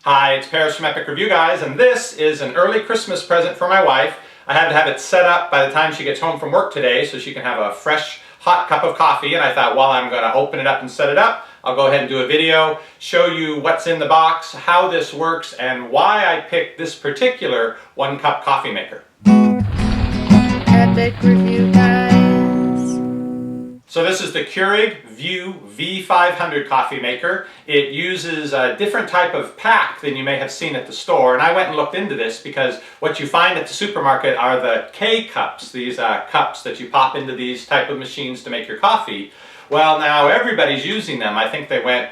Hi, it's Paris from EpicReviewGuys, and this is an early Christmas present for my wife. I had to have it set up by the time she gets home from work today so she can have a fresh, hot cup of coffee, and I thought while I'm going to open it up and set it up, I'll go ahead and do a video, show you what's in the box, how this works, and why I picked this particular one-cup coffee maker. Epic Review Guys. So this is the Keurig Vue V500 coffee maker. It uses a different type of pack than you may have seen at the store, and I went and looked into this because what you find at the supermarket are the K-Cups, these cups that you pop into these type of machines to make your coffee. Well, now everybody's using them. I think they went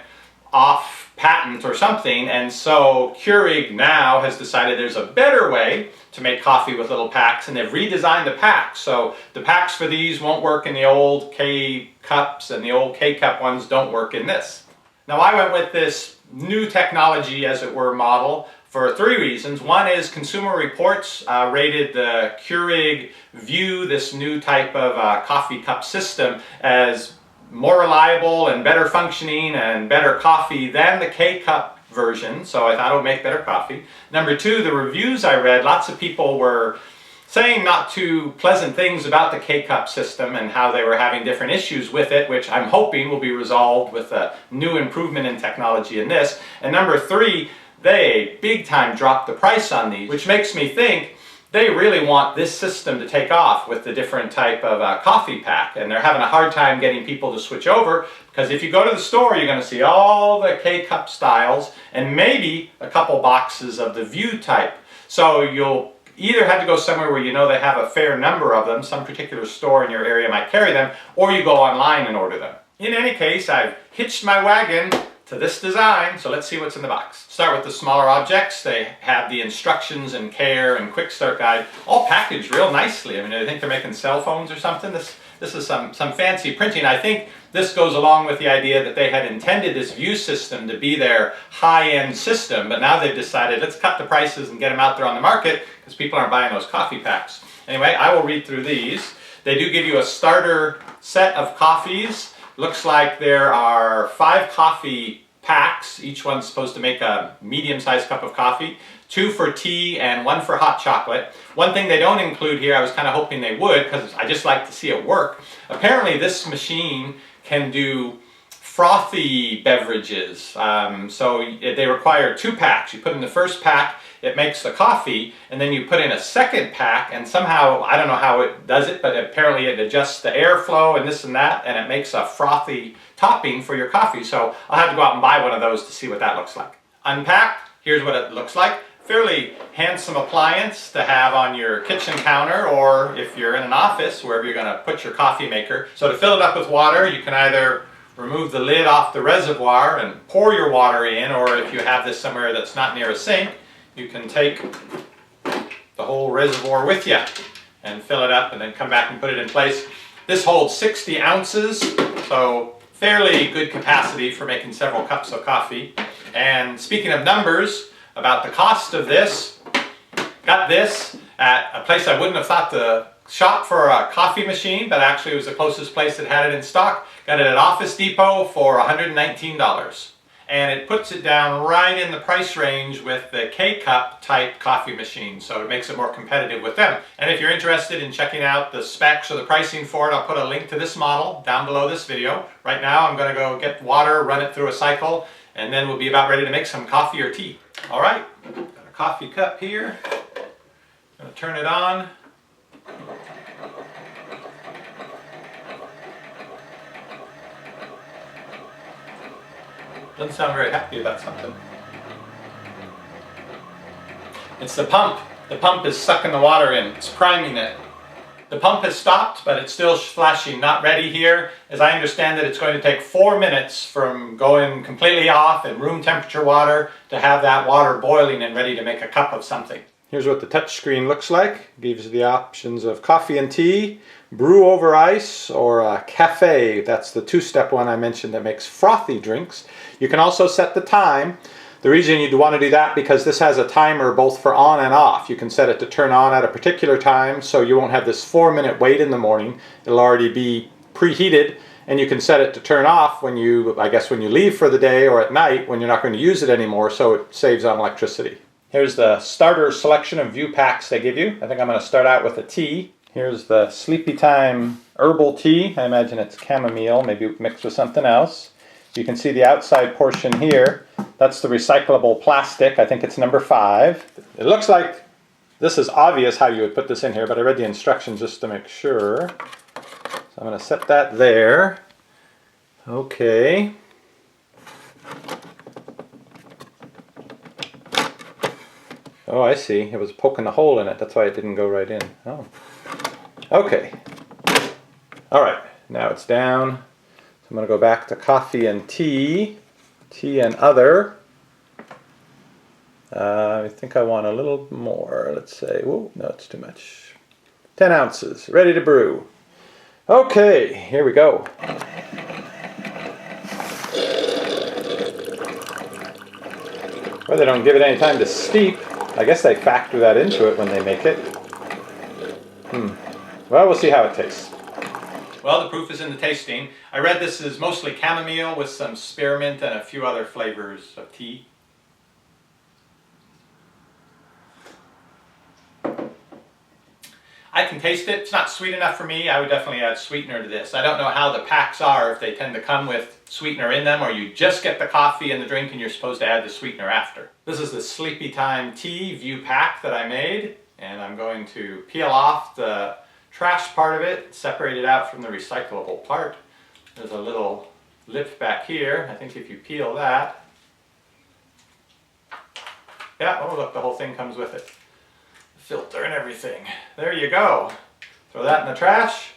off patent or something, and so Keurig now has decided there's a better way to make coffee with little packs, and they've redesigned the packs. So the packs for these won't work in the old K-Cups, and the old K-Cup ones don't work in this. Now I went with this new technology, as it were, model for three reasons. One is Consumer Reports rated the Keurig Vue, this new type of coffee cup system, as more reliable and better functioning and better coffee than the K-Cup version, so I thought it would make better coffee. Number two, the reviews I read, lots of people were saying not too pleasant things about the K-Cup system and how they were having different issues with it, which I'm hoping will be resolved with a new improvement in technology in this. And number three, they big time dropped the price on these, which makes me think they really want this system to take off with the different type of coffee pack, and they're having a hard time getting people to switch over, because if you go to the store you're going to see all the K-Cup styles and maybe a couple boxes of the Vue type. So you'll either have to go somewhere where you know they have a fair number of them, some particular store in your area might carry them, or you go online and order them. In any case, I've hitched my wagon to this design, so let's see what's in the box. Start with the smaller objects. They have the instructions and care and quick start guide all packaged real nicely. I mean, I think they're making cell phones or something. This is some fancy printing. I think this goes along with the idea that they had intended this Vue system to be their high-end system, but now they've decided let's cut the prices and get them out there on the market because people aren't buying those coffee packs. Anyway, I will read through these. They do give you a starter set of coffees. Looks like there are 5 coffee packs. Each one's supposed to make a medium-sized cup of coffee. 2 for tea and 1 for hot chocolate. One thing they don't include here, I was kind of hoping they would because I just like to see it work. Apparently this machine can do frothy beverages. So they require 2 packs. You put in the first pack, it makes the coffee, and then you put in a second pack, and somehow, I don't know how it does it, but apparently it adjusts the airflow and this and that, and it makes a frothy topping for your coffee. So I'll have to go out and buy one of those to see what that looks like. Unpacked, here's what it looks like. Fairly handsome appliance to have on your kitchen counter, or if you're in an office, wherever you're going to put your coffee maker. So to fill it up with water, you can either remove the lid off the reservoir and pour your water in, or if you have this somewhere that's not near a sink, you can take the whole reservoir with you and fill it up and then come back and put it in place. This holds 60 ounces, so fairly good capacity for making several cups of coffee. And speaking of numbers, about the cost of this, got this at a place I wouldn't have thought to shop for a coffee machine, but actually it was the closest place that had it in stock. Got it at Office Depot for $119. And it puts it down right in the price range with the K-Cup type coffee machine, so it makes it more competitive with them. And if you're interested in checking out the specs or the pricing for it, I'll put a link to this model down below this video. Right now I'm going to go get water, run it through a cycle, and then we'll be about ready to make some coffee or tea. All right, got a coffee cup here. I'm going to turn it on. Doesn't sound very happy about something. It's the pump. The pump is sucking the water in. It's priming it. The pump has stopped, but it's still flashing not ready here. As I understand it, it's going to take 4 minutes from going completely off in room temperature water to have that water boiling and ready to make a cup of something. Here's what the touch screen looks like. It gives you the options of coffee and tea, brew over ice, or a cafe. That's the 2-step one I mentioned that makes frothy drinks. You can also set the time. The reason you'd want to do that because this has a timer both for on and off. You can set it to turn on at a particular time so you won't have this 4-minute wait in the morning. It'll already be preheated and you can set it to turn off when you, I guess, when you leave for the day or at night when you're not going to use it anymore, so it saves on electricity. Here's the starter selection of Vue packs they give you. I think I'm going to start out with a tea. Here's the Sleepy Time herbal tea. I imagine it's chamomile, maybe mixed with something else. You can see the outside portion here. That's the recyclable plastic. I think it's number 5. It looks like this is obvious how you would put this in here, but I read the instructions just to make sure. So I'm going to set that there. Okay. Oh, I see. It was poking a hole in it. That's why it didn't go right in. Oh. Okay. All right. Now it's down. So I'm going to go back to coffee and tea. Tea and other. I think I want a little more. Let's say, whoa, no, it's too much. 10 ounces. Ready to brew. Okay, here we go. Well, they don't give it any time to steep. I guess they factor that into it when they make it. Well, we'll see how it tastes. Well, the proof is in the tasting. I read this is mostly chamomile with some spearmint and a few other flavors of tea. I can taste it. It's not sweet enough for me. I would definitely add sweetener to this. I don't know how the packs are, if they tend to come with sweetener in them, or you just get the coffee and the drink and you're supposed to add the sweetener after. This is the Sleepy Time Tea Vue pack that I made, and I'm going to peel off the trash part of it, separate it out from the recyclable part. There's a little lip back here. I think if you peel that, yeah, oh look, the whole thing comes with it. Filter and everything. There you go. Throw that in the trash,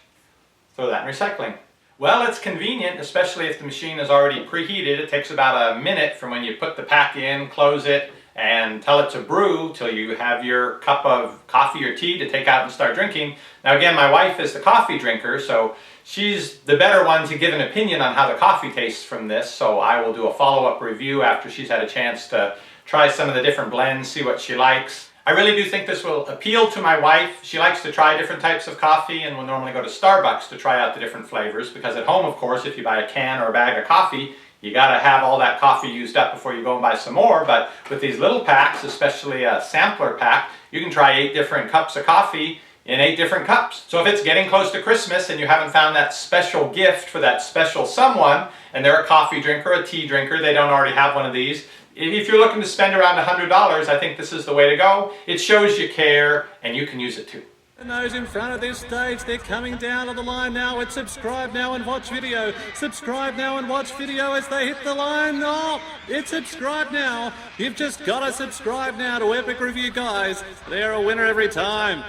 throw that in recycling. Well, it's convenient, especially if the machine is already preheated. It takes about a minute from when you put the pack in, close it, and tell it to brew till you have your cup of coffee or tea to take out and start drinking. Now again, my wife is the coffee drinker, so she's the better one to give an opinion on how the coffee tastes from this, so I will do a follow-up review after she's had a chance to try some of the different blends, see what she likes. I really do think this will appeal to my wife. She likes to try different types of coffee and will normally go to Starbucks to try out the different flavors, because at home, of course, if you buy a can or a bag of coffee, you gotta have all that coffee used up before you go and buy some more. But with these little packs, especially a sampler pack, you can try 8 different cups of coffee in 8 different cups. So if it's getting close to Christmas and you haven't found that special gift for that special someone, and they're a coffee drinker, a tea drinker, they don't already have one of these, if you're looking to spend around $100, I think this is the way to go. It shows you care, and you can use it too. And those in front of this stage, they're coming down on the line now. It's subscribe now and watch video. Subscribe now and watch video as they hit the line. Oh, it's subscribe now. You've just got to subscribe now to Epic Review Guys. They're a winner every time.